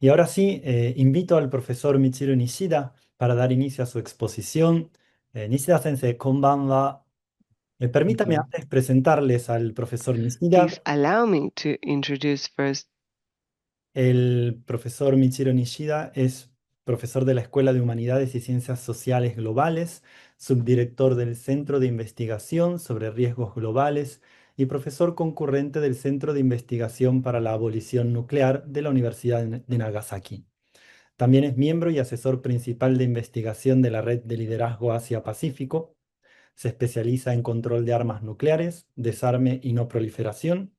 Y ahora sí, invito al profesor Michiru Nishida para dar inicio a su exposición. Nishida-sensei, konbanwa. Thank Permítame you. antes presentarles al profesor Nishida. Please allow me to introduce first. El profesor Michiru Nishida es profesor de la Escuela de Humanidades y Ciencias Sociales Globales, subdirector del Centro de Investigación sobre Riesgos Globales y profesor concurrente del Centro de Investigación para la Abolición Nuclear de la Universidad de Nagasaki. También es miembro y asesor principal de investigación de la Red de Liderazgo Asia-Pacífico. Se especializa en control de armas nucleares, desarme y no proliferación.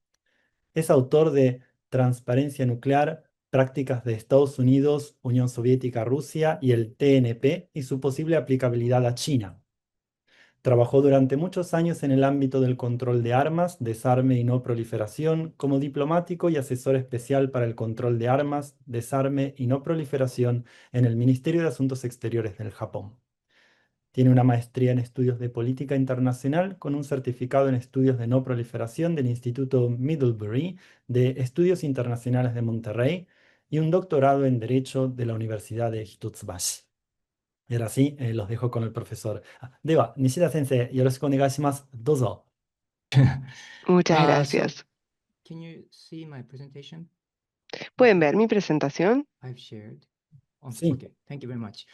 Es autor de Transparencia Nuclear, Prácticas de Estados Unidos, Unión Soviética, Rusia y el TNP y su posible aplicabilidad a China. Trabajó durante muchos años en el ámbito del control de armas, desarme y no proliferación, como diplomático y asesor especial para el control de armas, desarme y no proliferación en el Ministerio de Asuntos Exteriores del Japón. Tiene una maestría en estudios de política internacional con un certificado en estudios de no proliferación del Instituto Middlebury de Estudios Internacionales de Monterrey y un doctorado en Derecho de la Universidad de Hitotsubashi. Y ahora sí, los dejo con el profesor. Deは、西田先生、よろしくお願いします。どうぞ。Muchas So, gracias. can you see my presentation? ¿Pueden ver mi presentación? I've shared. Sí. Okay, thank you very much.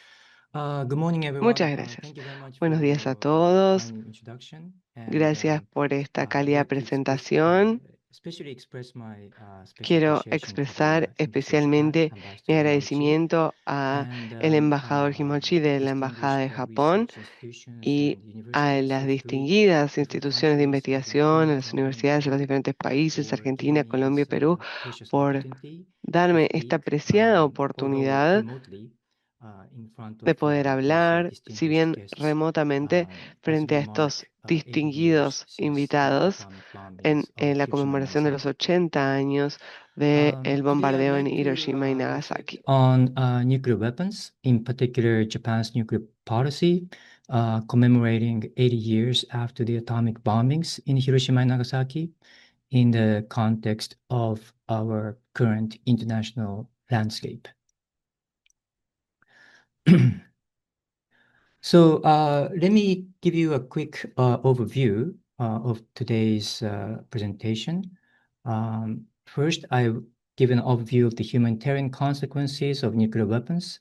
Good morning, everyone. Muchas gracias. Thank you very much Buenos for días a your todos. kind introduction. And Gracias por esta I'd cálida like to presentación. especially express my special Quiero appreciation to the expresar Embassy of Japan, especialmente mi Ambassador Himochi, agradecimiento a and el embajador Himochi de la Embajada distinguished de Japón research institutions y and a universities las of three distinguidas different instituciones de countries, investigación, Argentina, a las Colombia, and universidades de los Peru, diferentes países, for Argentina, giving me Colombia y this Perú, precious por opportunity to darme esta speak, preciada although oportunidad remotely, in front de of poder these hablar, si distinguished bien guests, remotamente, as frente we a estos mark 80 years distinguidos since the invitados atomic bombings en of la Hiroshima and conmemoración de los Nagasaki. 80 años del Today, I'd bombardeo en like to Hiroshima y reflect Nagasaki. on nuclear weapons, in particular Japan's nuclear policy, commemorating 80 years after the atomic bombings in Hiroshima and Nagasaki, in the context of our current international landscape. So let me give you a quick overview of today's presentation. First, I'll give an overview of the humanitarian consequences of nuclear weapons,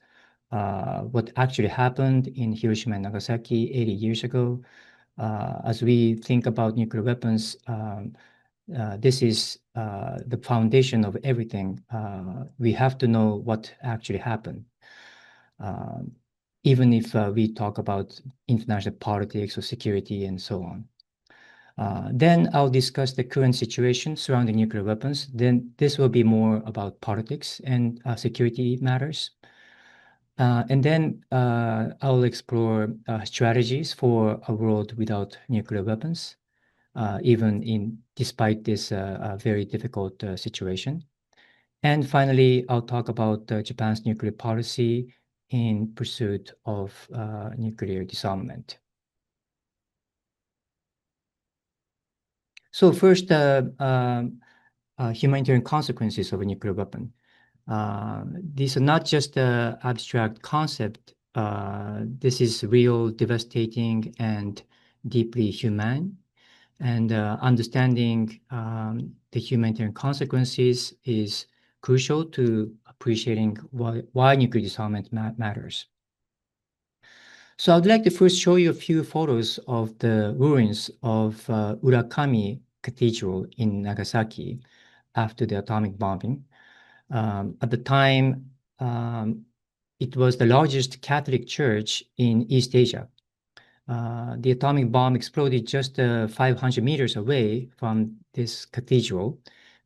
what actually happened in Hiroshima and Nagasaki 80 years ago. As we think about nuclear weapons, this is the foundation of everything. We have to know what actually happened. Even if we talk about international politics or security and so on. Then I'll discuss the current situation surrounding nuclear weapons. Then this will be more about politics and security matters. And then I'll explore strategies for a world without nuclear weapons, even despite this very difficult situation. And finally, I'll talk about Japan's nuclear policy in pursuit of nuclear disarmament. So first, humanitarian consequences of a nuclear weapon. These are not just an abstract concept. This is real, devastating, and deeply humane. And understanding the humanitarian consequences is crucial to appreciating why nuclear disarmament matters. So I'd like to first show you a few photos of the ruins of Urakami Cathedral in Nagasaki after the atomic bombing. At the time, it was the largest Catholic church in East Asia. The atomic bomb exploded just 500 meters away from this cathedral,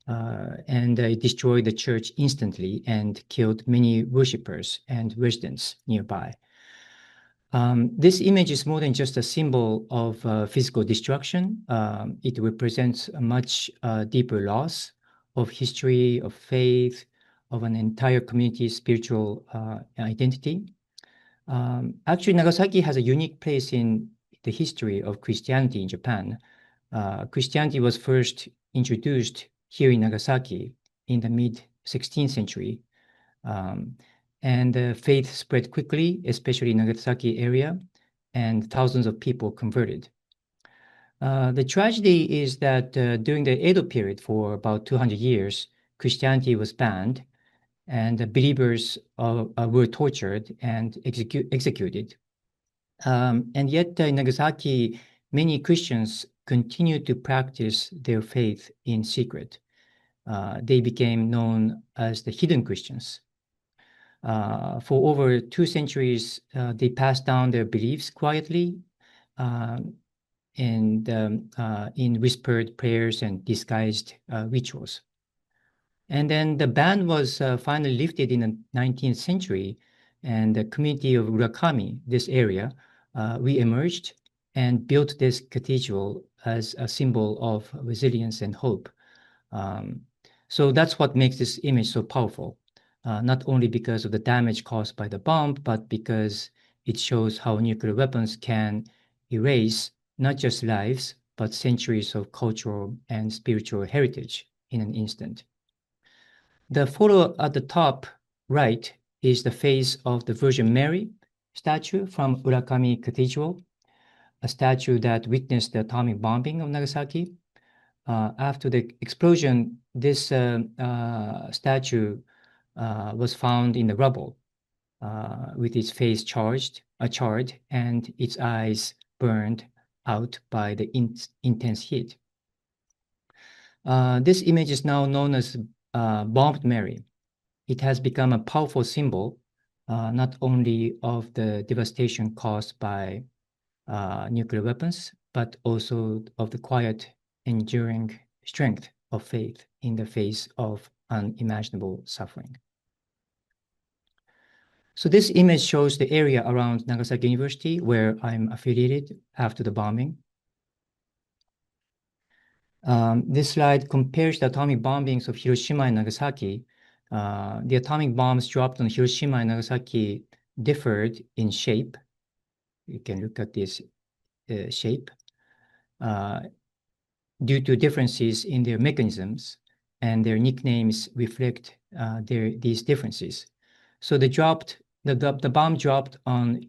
and it destroyed the church instantly and killed many worshippers and residents nearby. This image is more than just a symbol of physical destruction. It represents a much deeper loss of history, of faith, of an entire community's spiritual identity. Actually, Nagasaki has a unique place in the history of Christianity in Japan. Christianity was first introduced here in Nagasaki in the mid-16th century And faith spread quickly, especially in Nagasaki area, and thousands of people converted. The tragedy is that during the Edo period, for about 200 years, Christianity was banned, and the believers were tortured and executed. And yet in Nagasaki, many Christians continued to practice their faith in secret. They became known as the hidden Christians. For over 2 centuries, they passed down their beliefs quietly and in whispered prayers and disguised rituals. And then the ban was finally lifted in the 19th century, and the community of Urakami, this area, re-emerged and built this cathedral as a symbol of resilience and hope. So that's what makes this image so powerful, not only because of the damage caused by the bomb, but because it shows how nuclear weapons can erase not just lives, but centuries of cultural and spiritual heritage in an instant. The photo at the top right is the face of the Virgin Mary statue from Urakami Cathedral, a statue that witnessed the atomic bombing of Nagasaki. After the explosion, this statue was found in the rubble with its face charred and its eyes burned out by the intense heat. This image is now known as Bombed Mary. It has become a powerful symbol, not only of the devastation caused by nuclear weapons, but also of the quiet, enduring strength of faith in the face of unimaginable suffering. So this image shows the area around Nagasaki University where I'm affiliated after the bombing. This slide compares the atomic bombings of Hiroshima and Nagasaki. The atomic bombs dropped on Hiroshima and Nagasaki differed in shape. You can look at this shape due to differences in their mechanisms, and their nicknames reflect these differences. So the bomb dropped on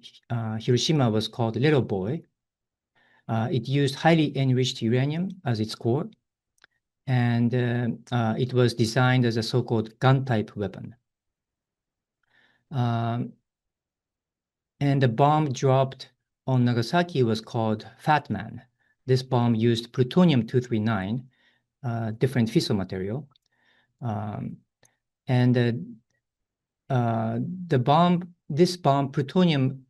Hiroshima was called Little Boy. It used highly enriched uranium as its core, and it was designed as a so-called gun-type weapon. And the bomb dropped on Nagasaki was called Fat Man. This bomb used plutonium-239, different fissile material. This bomb, plutonium,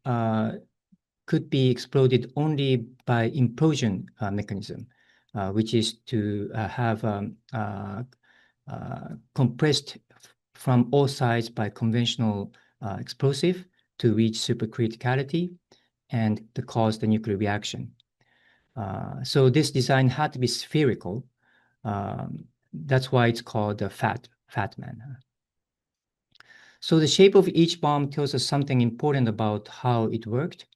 could be exploded only by implosion mechanism, which is to have compressed from all sides by conventional explosive to reach supercriticality and to cause the nuclear reaction. So this design had to be spherical. That's why it's called the Fat Man. So the shape of each bomb tells us something important about how it worked.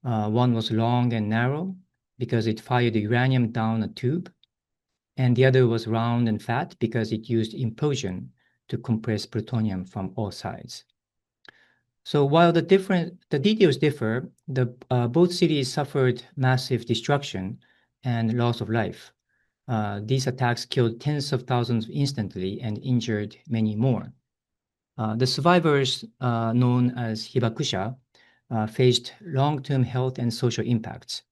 One was long and narrow because it fired the uranium down a tube, and the other was round and fat because it used implosion to compress plutonium from all sides. So while the details differ, both cities suffered massive destruction and loss of life. These attacks killed tens of thousands instantly and injured many more. The survivors, known as hibakusha, faced long-term health and social impacts.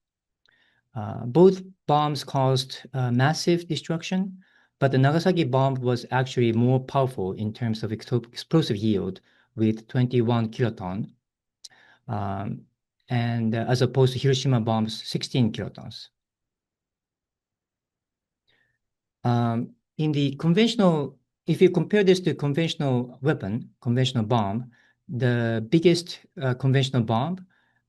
Both bombs caused massive destruction, but the Nagasaki bomb was actually more powerful in terms of explosive yield with 21 kiloton, and as opposed to Hiroshima bomb's 16 kilotons. In the conventional, if you compare this to conventional weapon, conventional bomb, the biggest conventional bomb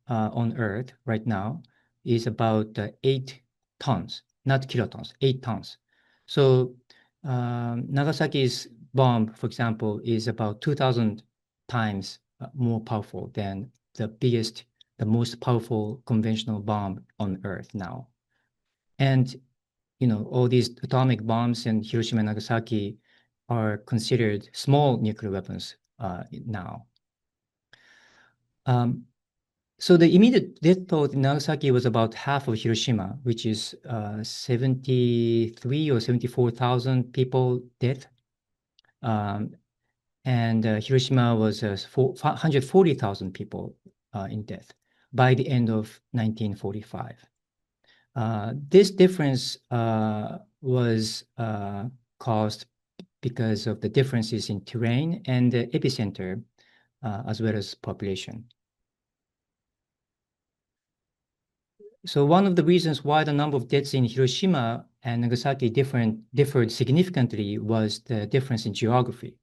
on Earth right now is about 8 tons, not kilotons, 8 tons. So Nagasaki's bomb, for example, is about 2,000 times more powerful than the most powerful conventional bomb on Earth now. And all these atomic bombs in Hiroshima and Nagasaki are considered small nuclear weapons now. So the immediate death toll in Nagasaki was about half of Hiroshima, which is 73 or 74,000 people dead. And Hiroshima was 140,000 people in death by the end of 1945. This difference was caused because of the differences in terrain and the epicenter, as well as population. So one of the reasons why the number of deaths in Hiroshima and Nagasaki differed significantly was the difference in geography.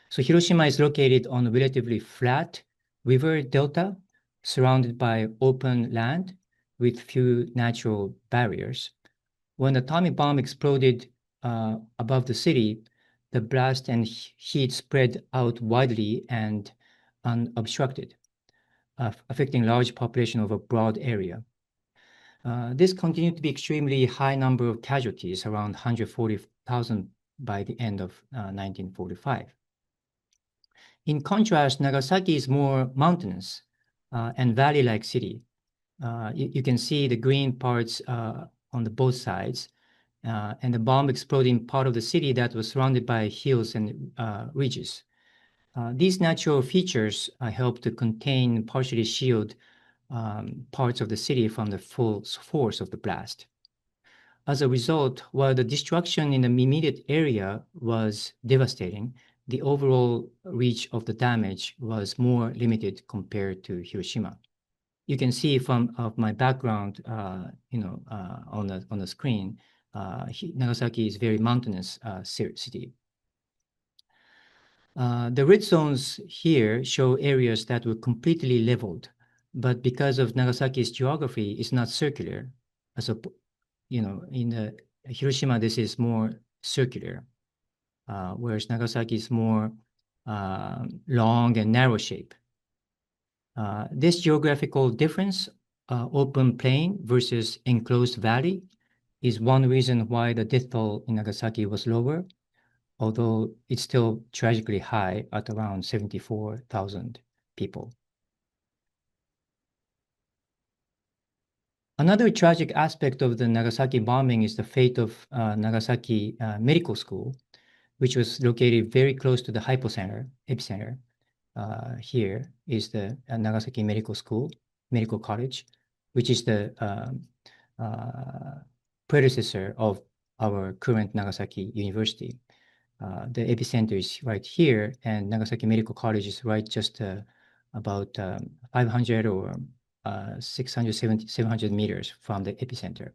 So Hiroshima is located on a relatively flat river delta surrounded by open land with few natural barriers. When the atomic bomb exploded above the city, the blast and heat spread out widely and unobstructed, affecting large population of a broad area. This continued to be extremely high number of casualties, around 140,000 by the end of 1945. In contrast, Nagasaki is more mountainous and valley-like city. You can see the green parts on the both sides, and the bomb exploded in part of the city that was surrounded by hills and ridges. These natural features help to contain, partially shield parts of the city from the full force of the blast. As a result, while the destruction in the immediate area was devastating, the overall reach of the damage was more limited compared to Hiroshima. You can see from my background, on the screen, Nagasaki is very mountainous city. The red zones here show areas that were completely leveled, but because of Nagasaki's geography, it's not circular. In Hiroshima, this is more circular, whereas Nagasaki is more long and narrow shape. This geographical difference, open plain versus enclosed valley, is one reason why the death toll in Nagasaki was lower, although it's still tragically high at around 74,000 people. Another tragic aspect of the Nagasaki bombing is the fate of Nagasaki Medical School, which was located very close to the epicenter. Here is the Nagasaki Medical College, which is the predecessor of our current Nagasaki University. The epicenter is right here, and Nagasaki Medical College is right just about 500 or 700 meters from the epicenter.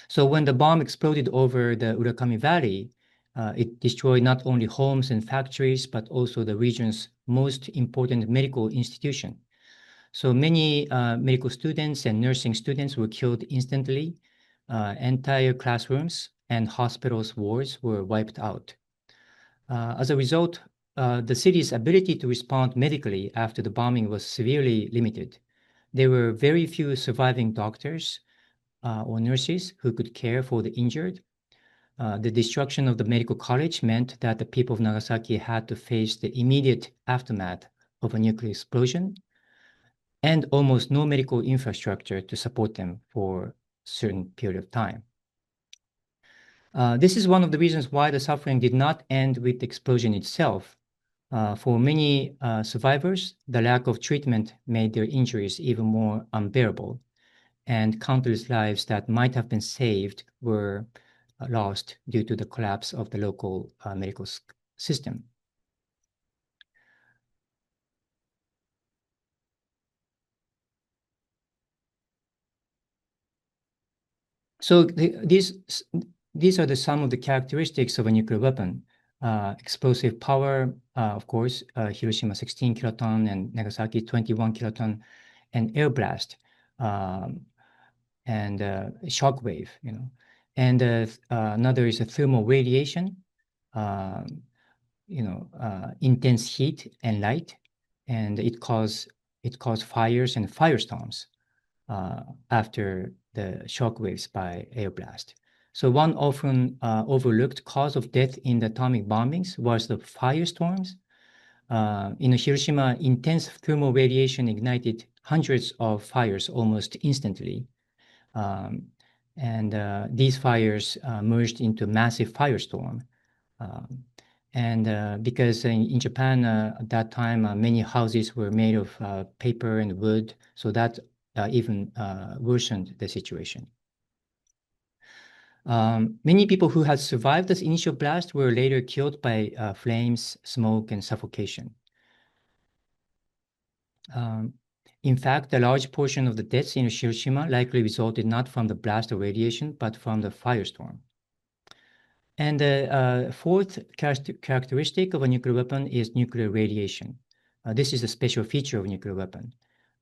So when the bomb exploded over the Urakami Valley, it destroyed not only homes and factories, but also the region's most important medical institution. So many medical students and nursing students were killed instantly. Entire classrooms and hospitals' wards were wiped out. As a result, the city's ability to respond medically after the bombing was severely limited. There were very few surviving doctors or nurses who could care for the injured. The destruction of the medical college meant that the people of Nagasaki had to face the immediate aftermath of a nuclear explosion and almost no medical infrastructure to support them for a certain period of time. This is one of the reasons why the suffering did not end with the explosion itself. For many survivors, the lack of treatment made their injuries even more unbearable, and countless lives that might have been saved were lost due to the collapse of the local medical system. So these are some of the characteristics of a nuclear weapon. Explosive power, of course, Hiroshima 16 kiloton and Nagasaki 21 kiloton, and air blast, and shock wave, And another is a thermal radiation, intense heat and light, and it caused fires and firestorms after the shock waves by air blast. So one often overlooked cause of death in the atomic bombings was the firestorms. In Hiroshima, intense thermal radiation ignited hundreds of fires almost instantly. These fires merged into a massive firestorm. Because in Japan at that time, many houses were made of paper and wood, so that even worsened the situation. Many people who had survived this initial blast were later killed by flames, smoke, and suffocation. In fact, a large portion of the deaths in Hiroshima likely resulted not from the blast of radiation, but from the firestorm. And the fourth characteristic of a nuclear weapon is nuclear radiation. This is a special feature of a nuclear weapon.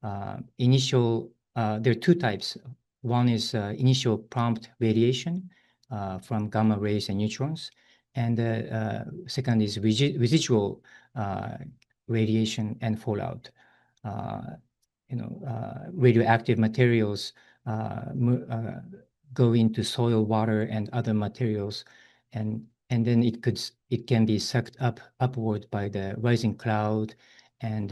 There are two types. One is initial prompt radiation from gamma rays and neutrons. And second is residual radiation and fallout. Radioactive materials go into soil, water, and other materials, and then it can be sucked upward by the rising cloud, and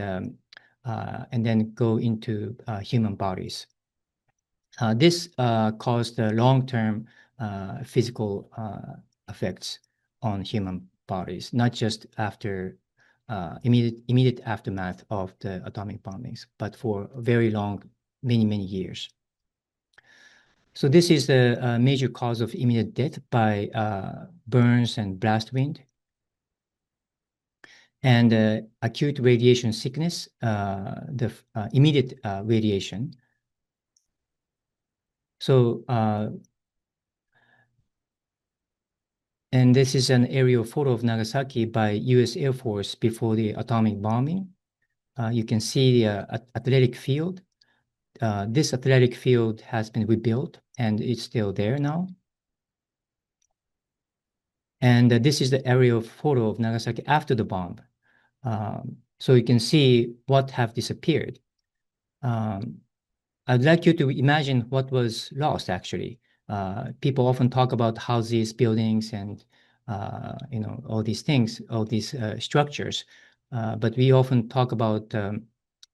then go into human bodies. This caused long-term physical effects on human bodies, not just after immediate aftermath of the atomic bombings, but for very long, many years. So this is the major cause of immediate death by burns and blast wind. And acute radiation sickness, the immediate radiation. So, and this is an aerial photo of Nagasaki by US Air Force before the atomic bombing. You can see the athletic field. This athletic field has been rebuilt and it's still there now. And this is the aerial photo of Nagasaki after the bomb. So you can see what have disappeared. I'd like you to imagine what was lost, actually. People often talk about houses, buildings, and all these things, all these structures. But we often talk about,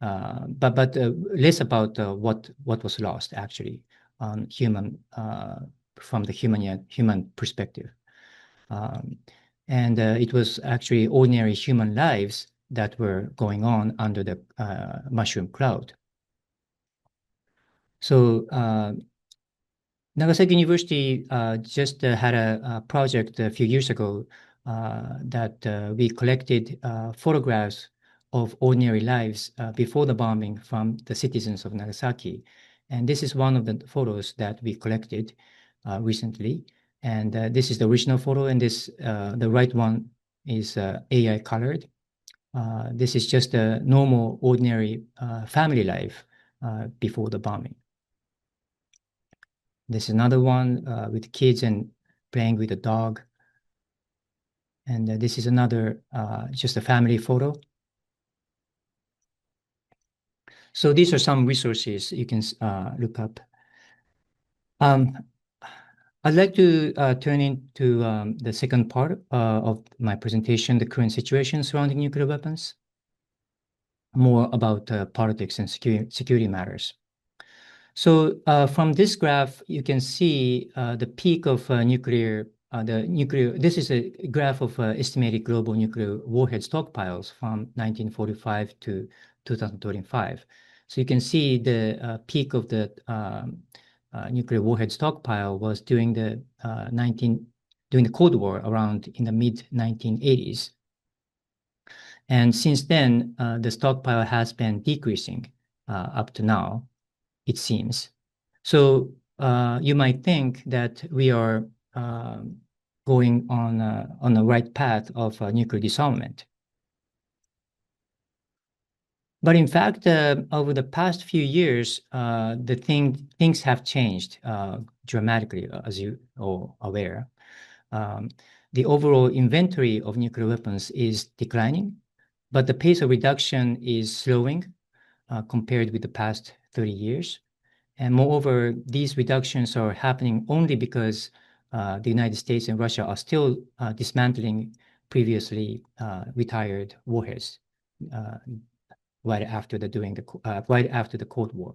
but less about what was lost, actually, on from the human perspective. And it was actually ordinary human lives that were going on under the mushroom cloud. So Nagasaki University just had a project a few years ago that we collected photographs of ordinary lives before the bombing from the citizens of Nagasaki. And this is one of the photos that we collected recently. And this is the original photo, and the right one is AI colored. This is just a normal, ordinary family life before the bombing. This is another one with kids and playing with a dog. And this is another, just a family photo. So these are some resources you can look up. I'd like to turn into the second part of my presentation, the current situation surrounding nuclear weapons, more about politics and security matters. So from this graph, you can see the peak of this is a graph of estimated global nuclear warhead stockpiles from 1945 to 2025. So you can see the peak of the nuclear warhead stockpile was during the Cold War, around in the mid-1980s. And since then, the stockpile has been decreasing up to now, it seems. So you might think that we are going on the right path of nuclear disarmament. But in fact, over the past few years, things have changed dramatically, as you all are aware. The overall inventory of nuclear weapons is declining, but the pace of reduction is slowing compared with the past 30 years. And moreover, these reductions are happening only because the United States and Russia are still dismantling previously retired warheads. right after the Cold War.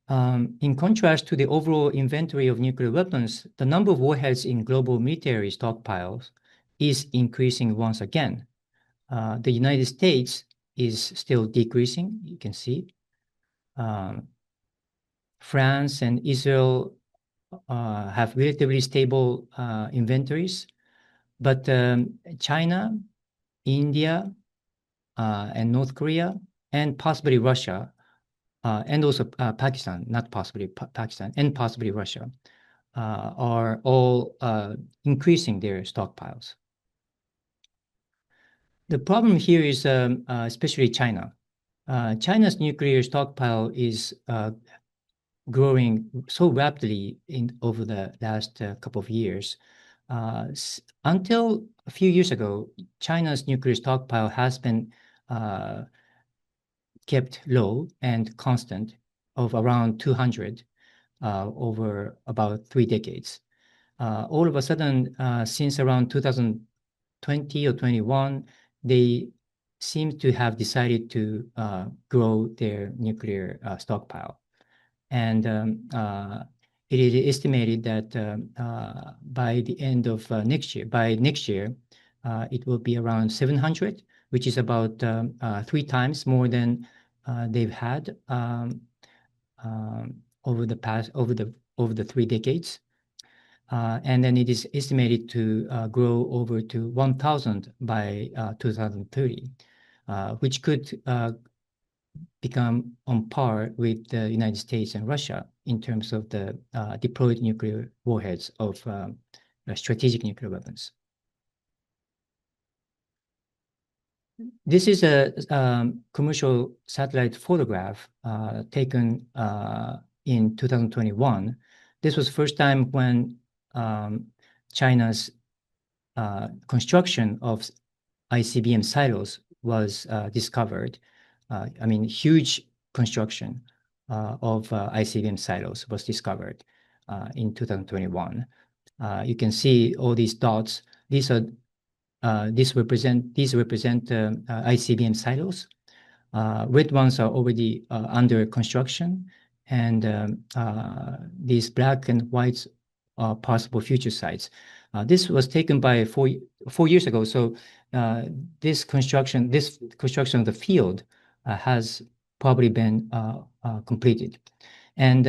In contrast to the overall inventory of nuclear weapons, the number of warheads in global military stockpiles is increasing once again. The United States is still decreasing, you can see. France and Israel have relatively stable inventories, but China, India, and North Korea, and possibly Russia, and also Pakistan, not possibly Pakistan, and possibly Russia, are all increasing their stockpiles. The problem here is especially China. China's nuclear stockpile is growing so rapidly over the last couple of years. Until a few years ago, China's nuclear stockpile has been kept low and constant of around 200 over about 3 decades. All of a sudden, since around 2020 or 21, they seem to have decided to grow their nuclear stockpile. And it is estimated that by the end of next year, it will be around 700, which is about 3 times more than they've had over the 3 decades. And then it is estimated to grow over to 1,000 by 2030, which could become on par with the United States and Russia in terms of the deployed nuclear warheads of strategic nuclear weapons. This is a commercial satellite photograph taken in 2021. This was the first time when China's construction of ICBM silos was discovered. I mean, huge construction of ICBM silos was discovered in 2021. You can see all these dots. These represent ICBM silos. Red ones are already under construction, and these black and white are possible future sites. This was taken by 4 years ago. So this construction of the field has probably been completed. And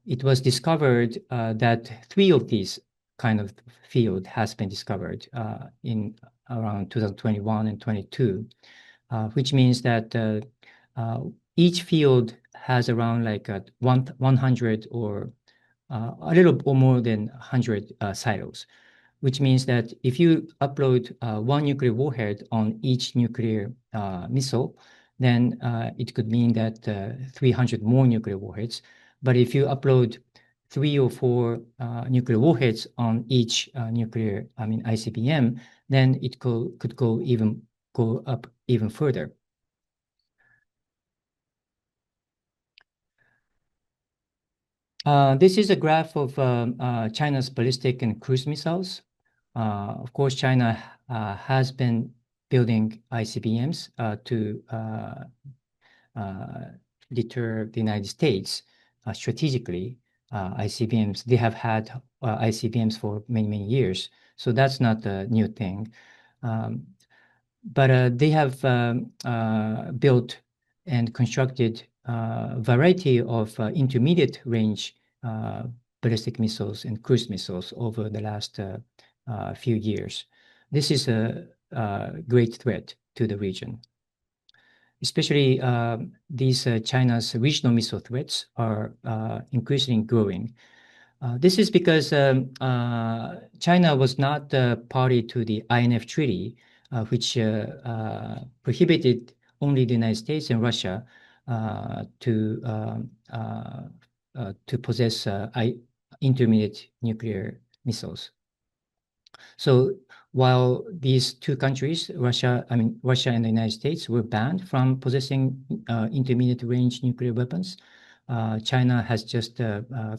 it was discovered that 3 of these kind of field has been discovered in around 2021 and 22, which means that each field has around like 100 or a little or more than 100 silos, which means that if you upload 1 nuclear warhead on each nuclear missile, then it could mean that 300 more nuclear warheads. But if you upload 3 or 4 nuclear warheads on each ICBM, then it could go up even further. This is a graph of China's ballistic and cruise missiles. Of course, China has been building ICBMs to deter the United States strategically. ICBMs, they have had ICBMs for many, many years. So that's not a new thing. But they have built and constructed a variety of intermediate range ballistic missiles and cruise missiles over the last few years. This is a great threat to the region. Especially these China's regional missile threats are increasingly growing. This is because China was not party to the INF Treaty, which prohibited only the United States and Russia to possess intermediate nuclear missiles. So while these 2 countries, Russia and the United States, were banned from possessing intermediate range nuclear weapons, China has just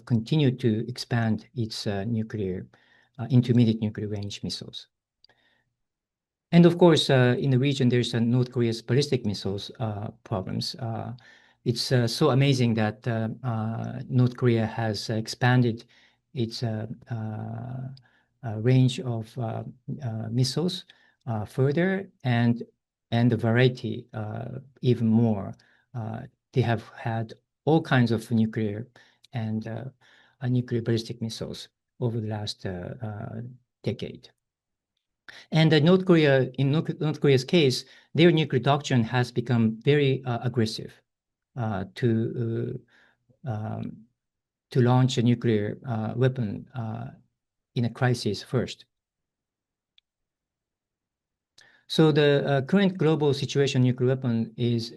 continued to expand its intermediate nuclear range missiles. And of course, in the region, there's North Korea's ballistic missiles problems. It's so amazing that North Korea has expanded its range of missiles further, and the variety even more. They have had all kinds of nuclear and nuclear ballistic missiles over the last decade. And North Korea, in North Korea's case, their nuclear doctrine has become very aggressive to launch a nuclear weapon in a crisis first. So the current global situation nuclear weapons is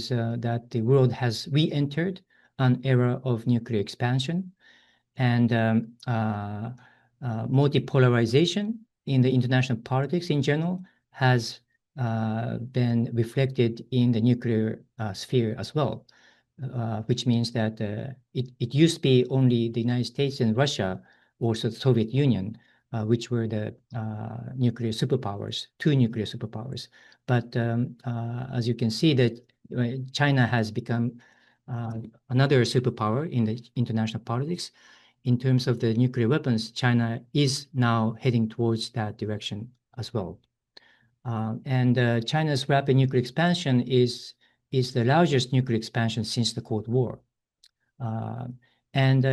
that the world has re-entered an era of nuclear expansion, and multipolarization in the international politics in general has been reflected in the nuclear sphere as well, which means that it used to be only the United States and Russia, also the Soviet Union, which were the nuclear superpowers, two nuclear superpowers. But as you can see, that China has become another superpower in the international politics. In terms of the nuclear weapons, China is now heading towards that direction as well. And China's rapid nuclear expansion is the largest nuclear expansion since the Cold War. And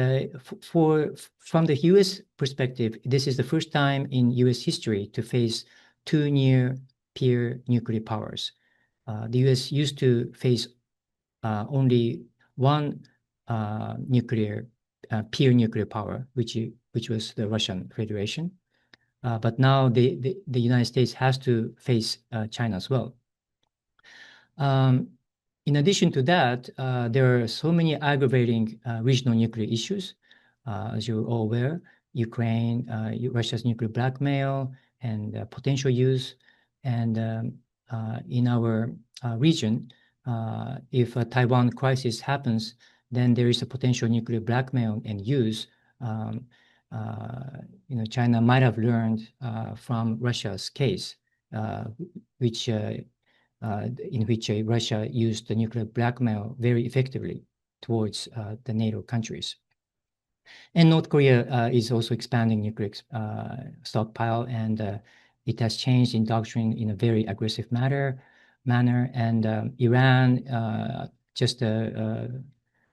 from the US perspective, this is the first time in US history to face two near-peer nuclear powers. The US used to face only one peer nuclear power, which was the Russian Federation. But now the United States has to face China as well. In addition to that, there are so many aggravating regional nuclear issues. As you're all aware, Ukraine, Russia's nuclear blackmail and potential use. And in our region, if a Taiwan crisis happens, then there is a potential nuclear blackmail and use. China might have learned from Russia's case, in which Russia used the nuclear blackmail very effectively towards the NATO countries. And North Korea is also expanding nuclear stockpile, and it has changed in doctrine in a very aggressive manner. And Iran, just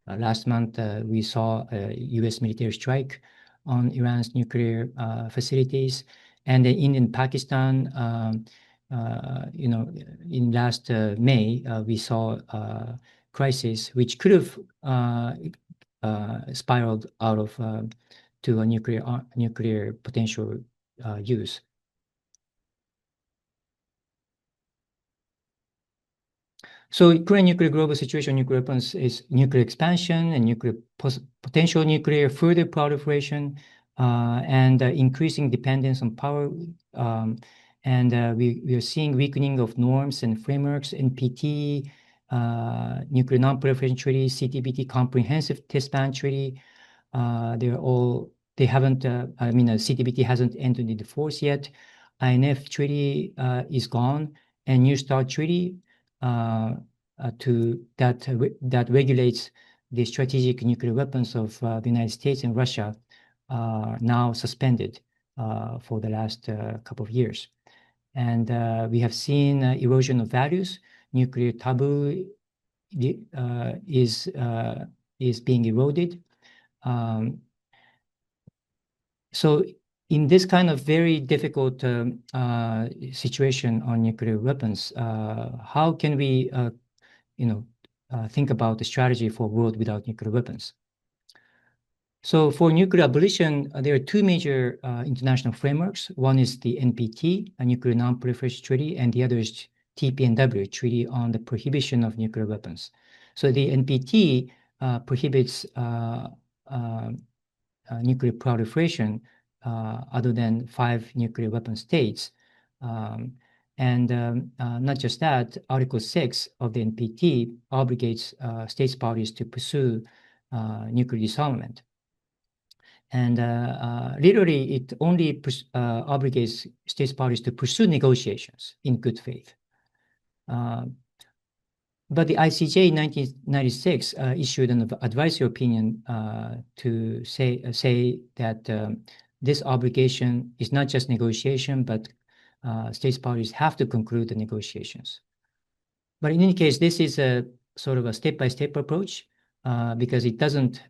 last month, we saw a U.S. military strike on Iran's nuclear facilities. And in Pakistan, in last May, we saw a crisis which could have spiraled out of to a nuclear potential use. So current nuclear global situation, nuclear weapons is nuclear expansion and potential nuclear further proliferation, and increasing dependence on power. And we are seeing weakening of norms and frameworks, NPT, Nuclear Non-Proliferation Treaty, CTBT, Comprehensive Test Ban Treaty. CTBT hasn't entered into force yet. INF Treaty is gone, and New START Treaty that regulates the strategic nuclear weapons of the United States and Russia are now suspended for the last couple of years. And we have seen erosion of values. Nuclear taboo is being eroded. So in this kind of very difficult situation on nuclear weapons, how can we, think about the strategy for a world without nuclear weapons? So for nuclear abolition, there are two major international frameworks. One is the NPT, a Nuclear Non-Proliferation Treaty, and the other is TPNW, Treaty on the Prohibition of Nuclear Weapons. So the NPT prohibits nuclear proliferation other than 5 nuclear weapon states. Not just that, Article 6 of the NPT obligates states parties to pursue nuclear disarmament. And literally, it only obligates states parties to pursue negotiations in good faith. But the ICJ in 1996 issued an advisory opinion to say that this obligation is not just negotiation, but states parties have to conclude the negotiations. But in any case, this is a sort of a step-by-step approach because it doesn't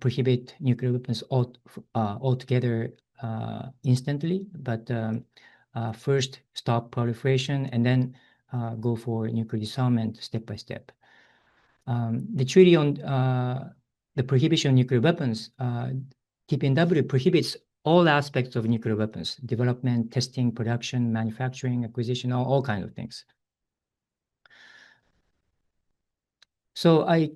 prohibit nuclear weapons altogether instantly, but first stop proliferation and then go for nuclear disarmament step by step. The treaty on the prohibition of nuclear weapons, TPNW, prohibits all aspects of nuclear weapons: development, testing, production, manufacturing, acquisition, all kinds of things. So I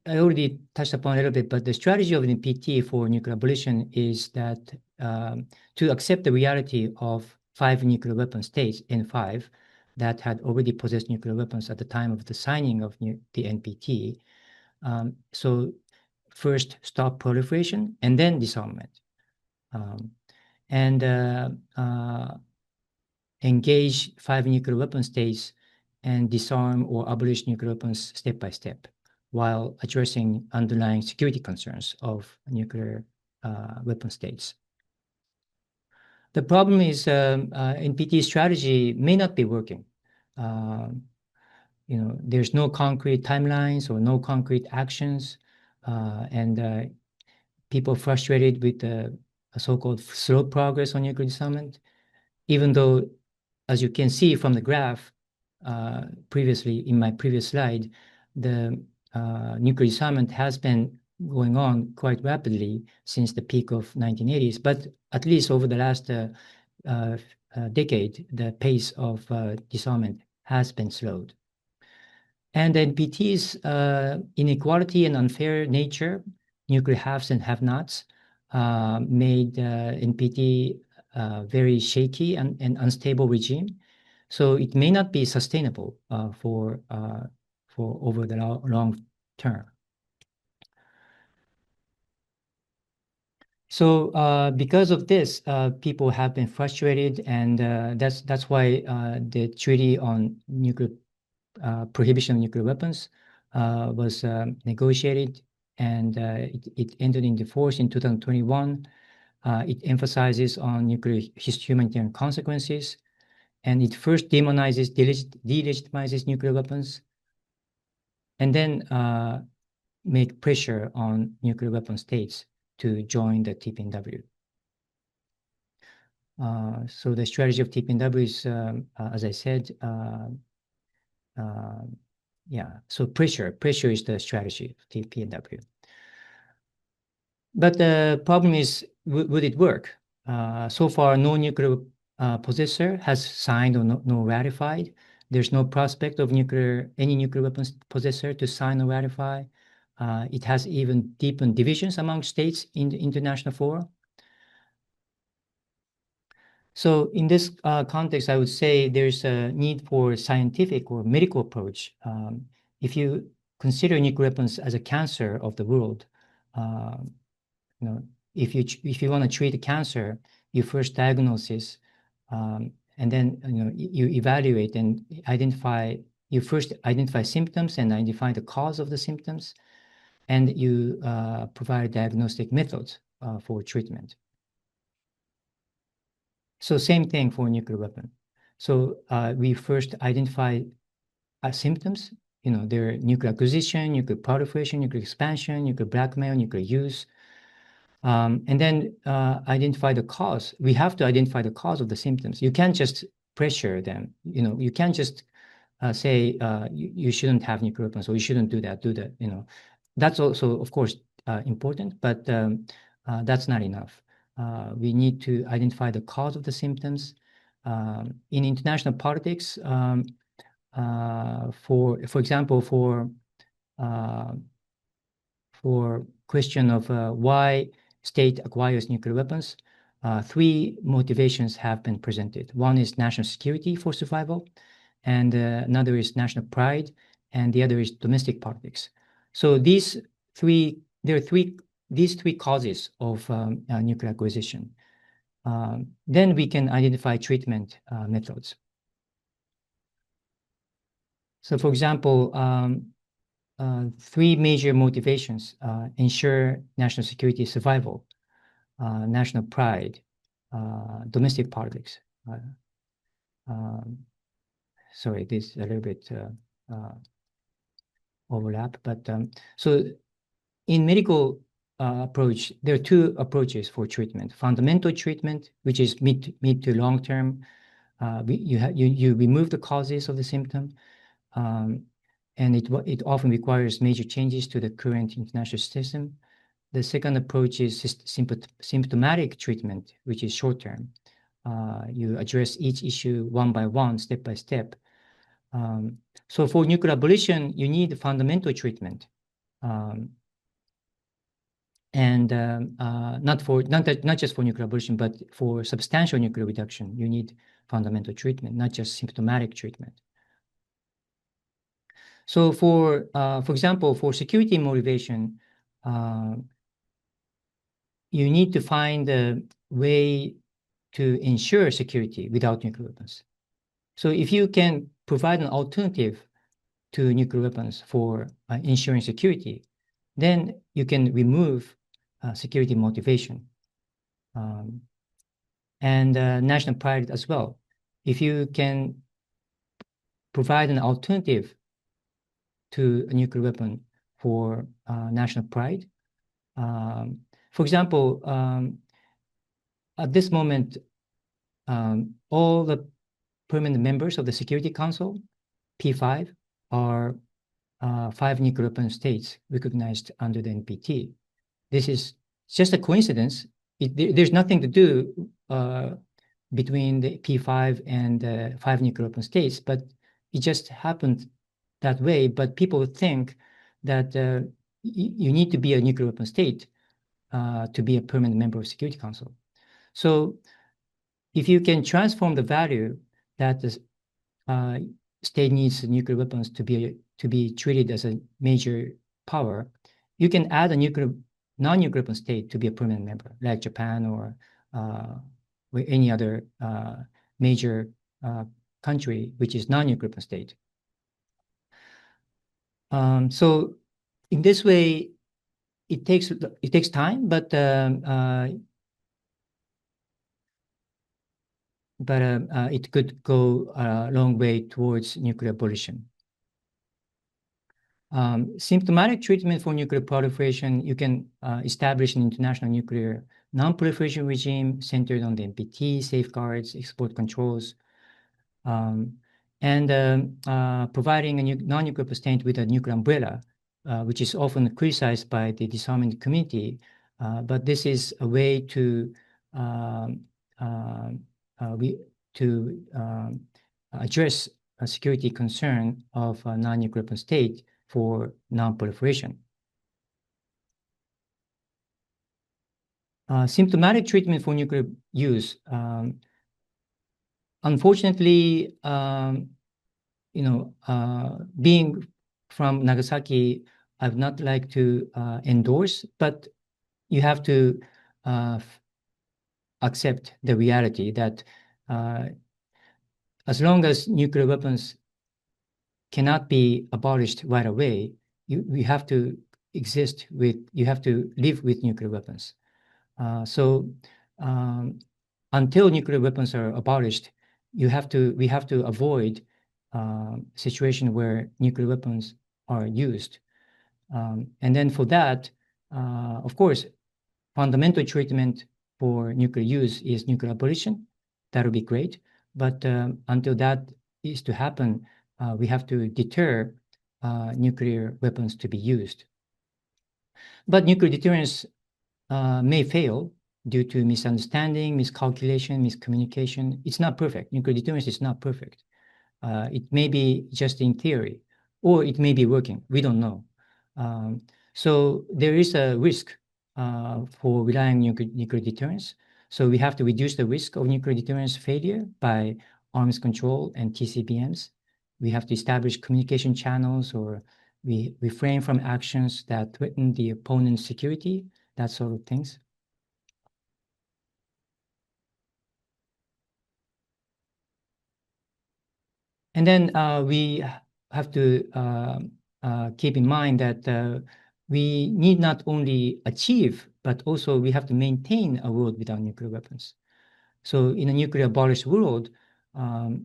already touched upon a little bit, but the strategy of the NPT for nuclear abolition is that to accept the reality of 5 nuclear weapon states, N5, that had already possessed nuclear weapons at the time of the signing of the NPT. So first stop proliferation and then disarmament. Engage 5 nuclear weapon states and disarm or abolish nuclear weapons step by step, while addressing underlying security concerns of nuclear weapon states. The problem is NPT strategy may not be working. There's no concrete timelines or no concrete actions, and people frustrated with the so-called slow progress on nuclear disarmament, even though, as you can see from the graph previously in my previous slide, the nuclear disarmament has been going on quite rapidly since the peak of 1980s, but at least over the last decade, the pace of disarmament has been slowed. And NPT's inequality and unfair nature, nuclear haves and have-nots, made NPT very shaky and unstable regime. So it may not be sustainable for over the long term. So because of this, people have been frustrated, and that's why the treaty on nuclear prohibition of nuclear weapons was negotiated, and it entered into force in 2021. It emphasizes on nuclear humanitarian consequences, and it first demonizes, delegitimizes nuclear weapons, and then make pressure on nuclear weapon states to join the TPNW. So the strategy of TPNW is, as I said, so pressure is the strategy of TPNW. But the problem is, would it work? So far, no nuclear possessor has signed or no ratified. There's no prospect of any nuclear weapons possessor to sign or ratify. It has even deepened divisions among states in the international forum. So in this context, I would say there's a need for scientific or medical approach. If you consider nuclear weapons as a cancer of the world, if you want to treat a cancer, you first diagnose it, and then you evaluate and identify. You first identify symptoms and identify the cause of the symptoms, and you provide diagnostic methods for treatment. So same thing for nuclear weapon. So we first identify symptoms. Their nuclear acquisition, nuclear proliferation, nuclear expansion, nuclear blackmail, nuclear use. And then identify the cause. We have to identify the cause of the symptoms. You can't just pressure them. You can't just say you shouldn't have nuclear weapons, or you shouldn't do that. That's also, of course, important, but that's not enough. We need to identify the cause of the symptoms. In international politics, for example, for question of why state acquires nuclear weapons, 3 motivations have been presented. One is national security for survival, and another is national pride, and the other is domestic politics. So there are three these three causes of nuclear acquisition, then we can identify treatment methods. So, for example, three major motivations: ensure national security, survival, national pride, domestic politics. Sorry, this is a little bit overlap, but so in medical approach, there are two approaches for treatment: fundamental treatment, which is mid to long term. You remove the causes of the symptom, and it often requires major changes to the current international system. The second approach is symptomatic treatment, which is short term. You address each issue one by one, step by step. So for nuclear abolition, you need fundamental treatment, and not just for nuclear abolition, but for substantial nuclear reduction, you need fundamental treatment, not just symptomatic treatment. So for example, for security motivation, you need to find a way to ensure security without nuclear weapons. So if you can provide an alternative to nuclear weapons for ensuring security, then you can remove security motivation and national pride as well. If you can provide an alternative to a nuclear weapon for national pride, for example, at this moment, all the permanent members of the Security Council, P5, are 5 nuclear weapon states recognized under the NPT. This is just a coincidence. There's nothing to do between the P5 and 5 nuclear weapon states, but it just happened that way. But people think that you need to be a nuclear weapon state to be a permanent member of Security Council. So if you can transform the value that the state needs nuclear weapons to be treated as a major power, you can add a non-nuclear weapon state to be a permanent member, like Japan or any other major country which is non-nuclear weapon state. So in this way, it takes time, but it could go a long way towards nuclear abolition. Symptomatic treatment for nuclear proliferation, you can establish an international nuclear non-proliferation regime centered on the NPT, safeguards, export controls, and providing a non-nuclear state with a nuclear umbrella, which is often criticized by the disarmament community. But this is a way to address a security concern of a non-nuclear weapon state for non-proliferation. Symptomatic treatment for nuclear use. Unfortunately, being from Nagasaki, I would not like to endorse, but you have to accept the reality that as long as nuclear weapons cannot be abolished right away, you have to live with nuclear weapons. So until nuclear weapons are abolished, we have to avoid situation where nuclear weapons are used. And then for that, of course, fundamental treatment for nuclear use is nuclear abolition. That would be great. But until that is to happen, we have to deter nuclear weapons to be used. But nuclear deterrence may fail due to misunderstanding, miscalculation, miscommunication. It's not perfect. Nuclear deterrence is not perfect. It may be just in theory, or it may be working. We don't know. So there is a risk for relying on nuclear deterrence. So we have to reduce the risk of nuclear deterrence failure by arms control and TCBMs. We have to establish communication channels, or we refrain from actions that threaten the opponent's security. that sort of things. And then we have to keep in mind that we need not only achieve, but also we have to maintain a world without nuclear weapons. So in a nuclear abolished world,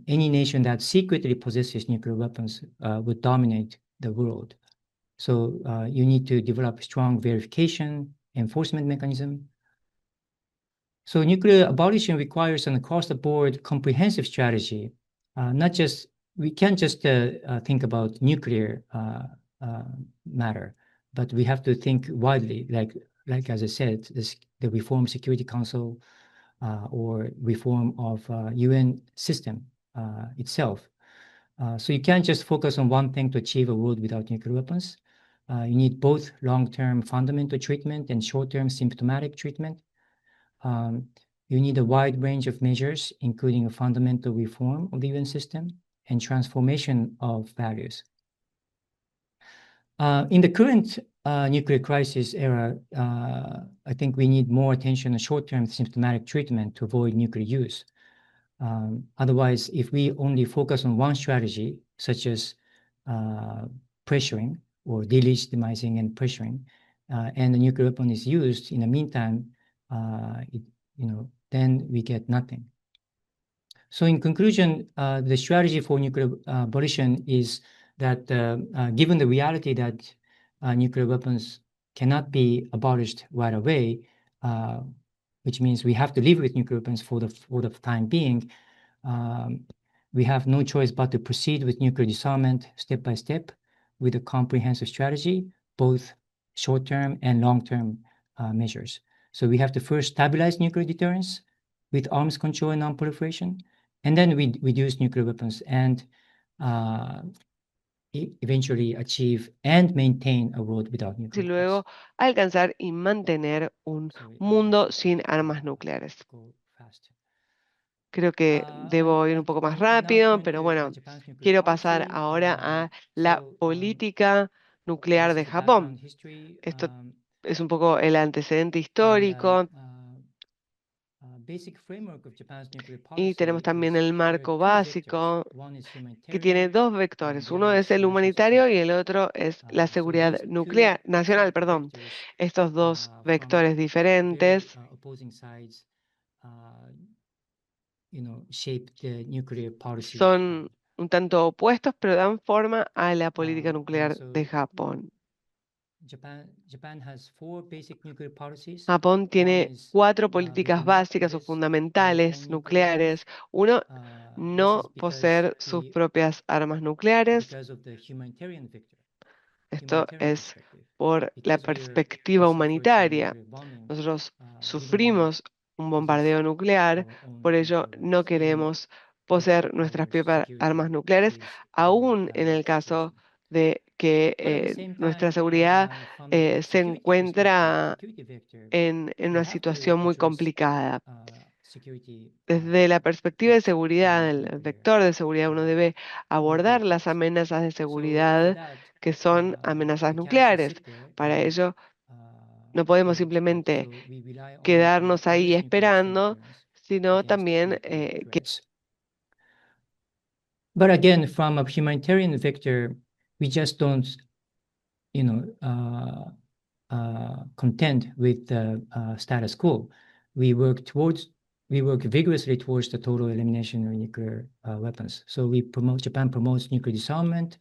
any nation that secretly possesses nuclear weapons would dominate the world. So you need to develop strong verification, enforcement mechanism. So nuclear abolition requires an across-the-board comprehensive strategy. We can't just think about nuclear matter, but we have to think widely, like as I said, the Reform Security Council or reform of UN system itself. So you can't just focus on one thing to achieve a world without nuclear weapons. You need both long-term fundamental treatment and short-term symptomatic treatment. You need a wide range of measures, including a fundamental reform of the UN system and transformation of values. In the current nuclear crisis era, I think we need more attention on short-term symptomatic treatment to avoid nuclear use. Otherwise, if we only focus on one strategy, such as pressuring or delegitimizing and pressuring, and the nuclear weapon is used in the meantime, then we get nothing. So in conclusion, the strategy for nuclear abolition is that given the reality that nuclear weapons cannot be abolished right away, which means we have to live with nuclear weapons for the time being, we have no choice but to proceed with nuclear disarmament step by step with a comprehensive strategy, both short-term and long-term measures. So we have to first stabilize nuclear deterrence with arms control and non-proliferation, and then we reduce nuclear weapons and eventually achieve and maintain a world without nuclear Y weapons. luego alcanzar y mantener un mundo sin armas nucleares. Creo que debo ir un poco más rápido, pero bueno, quiero pasar ahora a la política nuclear de Japón. Esto es un poco el antecedente histórico. Y tenemos también el marco básico, que tiene dos vectores. Uno es el humanitario y el otro es la seguridad nacional. Estos dos vectores diferentes son un tanto opuestos, pero dan forma a la política nuclear de Japón. Japón tiene 4 políticas básicas o fundamentales nucleares. Uno, no poseer sus propias armas nucleares. Esto es por la perspectiva humanitaria. Nosotros sufrimos un bombardeo nuclear, por ello no queremos poseer nuestras propias armas nucleares, aún en el caso de que nuestra seguridad se encuentra en una situación muy complicada. Desde la perspectiva de seguridad, el vector de seguridad, uno debe abordar las amenazas de seguridad que son amenazas nucleares. Para ello, no podemos simplemente quedarnos ahí esperando, sino también que... But again, from a humanitarian vector, we just don't, content with the status quo. We work vigorously towards the total elimination of nuclear weapons. So Japan promotes nuclear disarmament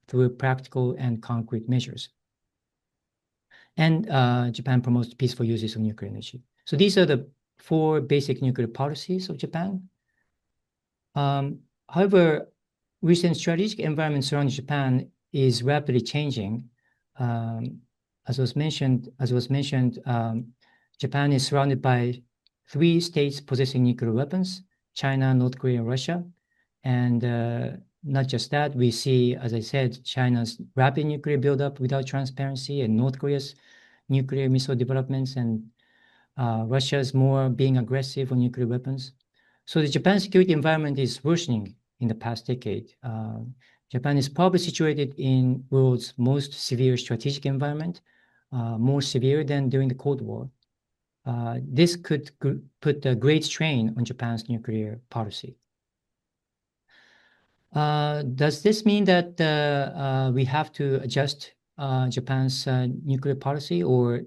through practical and concrete measures. And Japan promotes peaceful uses of nuclear energy. So these are the 4 basic nuclear policies of Japan. However, recent strategic environment surrounding Japan is rapidly changing. As was mentioned, Japan is surrounded by 3 states possessing nuclear weapons: China, North Korea, and Russia. And not just that, we see, as I said, China's rapid nuclear buildup without transparency, and North Korea's nuclear missile developments, and Russia's more being aggressive on nuclear weapons. So the Japan security environment is worsening in the past decade. Japan is probably situated in world's most severe strategic environment, more severe than during the Cold War, this could put a great strain on Japan's nuclear policy. Does this mean that we have to adjust Japan's nuclear policy, or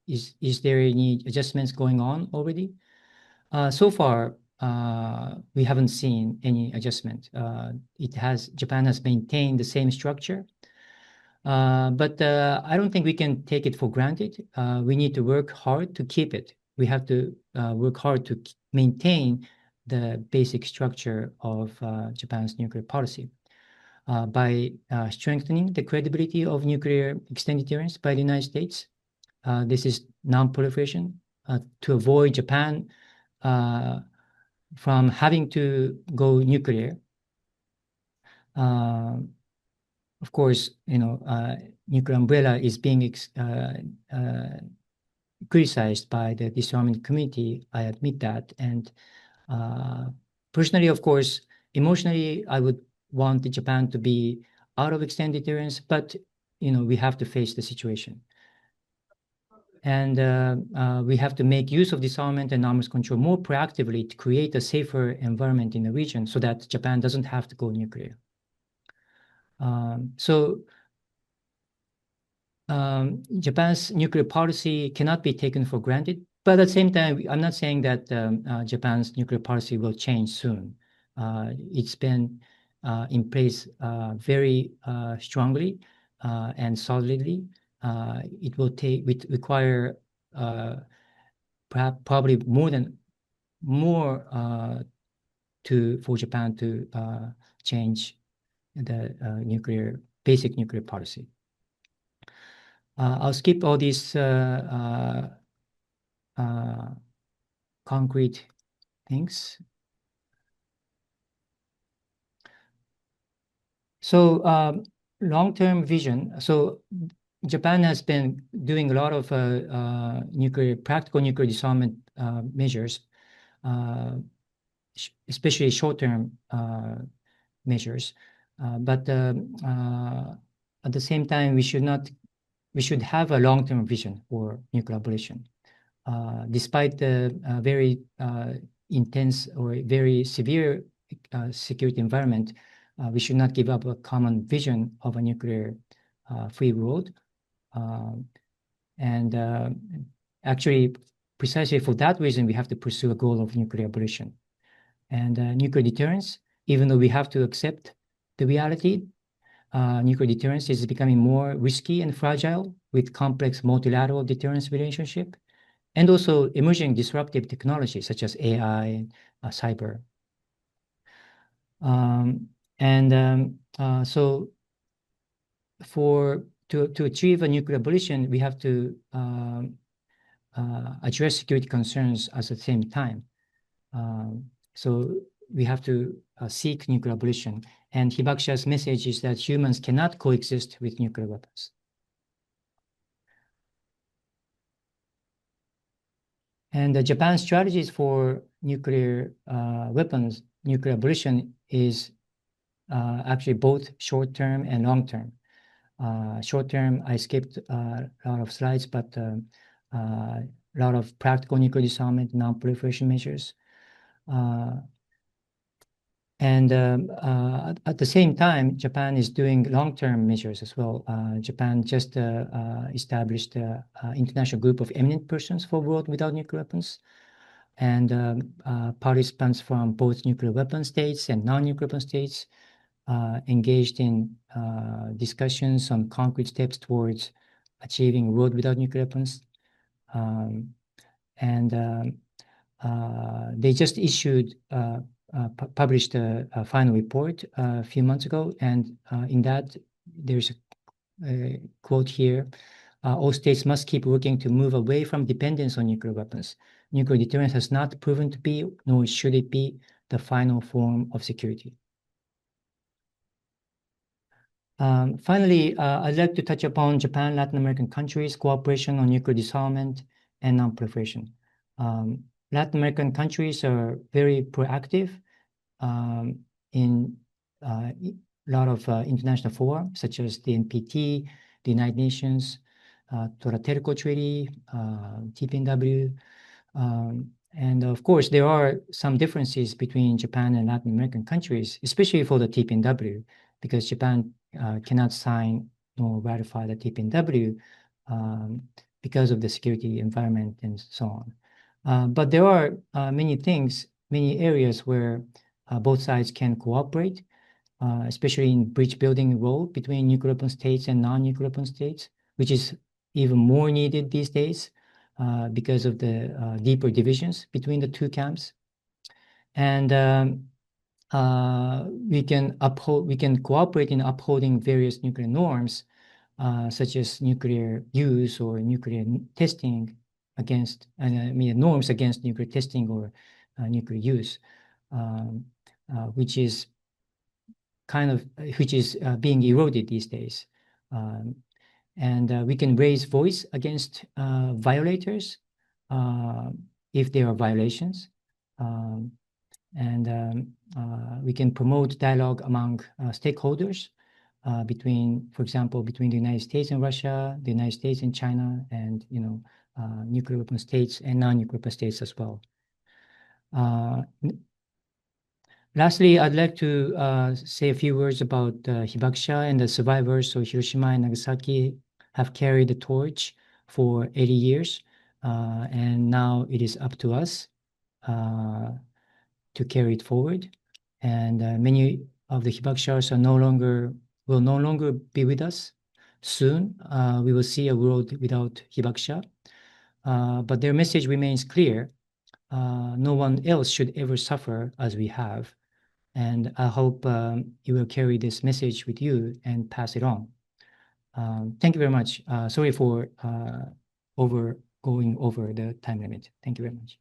is there any adjustments going on already? So far, we haven't seen any adjustment. Japan has maintained the same structure, but I don't think we can take it for granted. We need to work hard to keep it. We have to work hard to maintain the basic structure of Japan's nuclear policy by strengthening the credibility of nuclear extended deterrence by the United States. This is non-proliferation to avoid Japan from having to go nuclear. Of course, nuclear umbrella is being criticized by the disarmament community. I admit that. And personally, of course, emotionally, I would want Japan to be out of extended deterrence, but we have to face the situation. And we have to make use of disarmament and arms control more proactively to create a safer environment in the region so that Japan doesn't have to go nuclear. Japan's nuclear policy cannot be taken for granted, but at the same time, I'm not saying that Japan's nuclear policy will change soon. It's been in place very strongly and solidly. It will require probably more for Japan to change the basic nuclear policy. I'll skip all these concrete things. So long-term vision. So Japan has been doing a lot of practical nuclear disarmament measures, especially short-term measures. But at the same time, we should have a long-term vision for nuclear abolition. Despite the very intense or very severe security environment, we should not give up a common vision of a nuclear free world. Actually, precisely for that reason, we have to pursue a goal of nuclear abolition. And nuclear deterrence, even though we have to accept the reality, nuclear deterrence is becoming more risky and fragile with complex multilateral deterrence relationship, and also emerging disruptive technologies such as AI and cyber. So to achieve a nuclear abolition, we have to address security concerns at the same time. So we have to seek nuclear abolition. And Hibakusha's message is that humans cannot coexist with nuclear weapons. And Japan's strategies for nuclear weapons, nuclear abolition is actually both short-term and long-term. Short-term, I skipped a lot of slides, but a lot of practical nuclear disarmament, non-proliferation measures. At the same time, Japan is doing long-term measures as well. Japan just established an international group of eminent persons for a world without nuclear weapons. And participants from both nuclear weapon states and non-nuclear weapon states engaged in discussions on concrete steps towards achieving a world without nuclear weapons. They just published a final report a few months ago, and in that there's a quote here: all states must keep working to move away from dependence on nuclear weapons. Nuclear deterrence has not proven to be, nor should it be, the final form of security. Finally, I'd like to touch upon Japan, Latin American countries' cooperation on nuclear disarmament and non-proliferation. Latin American countries are very proactive in a lot of international fora, such as the NPT, the United Nations, Toratelco Treaty, TPNW. And of course, there are some differences between Japan and Latin American countries, especially for the TPNW, because Japan cannot sign nor ratify the TPNW because of the security environment and so on. But there are many things, many areas where both sides can cooperate, especially in bridge building role between nuclear weapon states and non-nuclear weapon states, which is even more needed these days because of the deeper divisions between the two camps. And we can cooperate in upholding various nuclear norms, such as nuclear use or nuclear testing against, norms against nuclear testing or nuclear use, which is being eroded these days. And we can raise voice against violators if there are violations. We can promote dialogue among stakeholders for example, between the United States and Russia, the United States and China, and nuclear weapon states and non-nuclear weapon states as well. Lastly, I'd like to say a few words about Hibakusha and the survivors. So Hiroshima and Nagasaki have carried the torch for 80 years, and now it is up to us to carry it forward. And many of the Hibakushas will no longer be with us. Soon, we will see a world without Hibakusha. But their message remains clear. No one else should ever suffer as we have. And I hope you will carry this message with you and pass it on. Thank you very much. Sorry for going over the time limit. Thank you very much.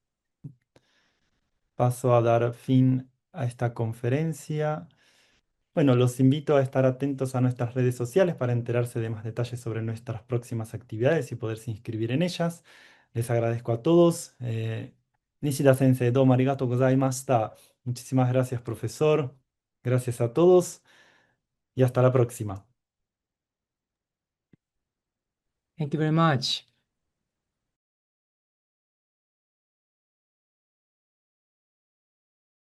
Paso a dar fin a esta conferencia. Bueno, los invito a estar atentos a nuestras redes sociales para enterarse de más detalles sobre nuestras próximas actividades y poderse inscribir en ellas. Les agradezco a todos. Nishida Sensei, domo arigatou gozaimashita. Muchísimas gracias, profesor. Gracias a todos y hasta la próxima. Thank you very much.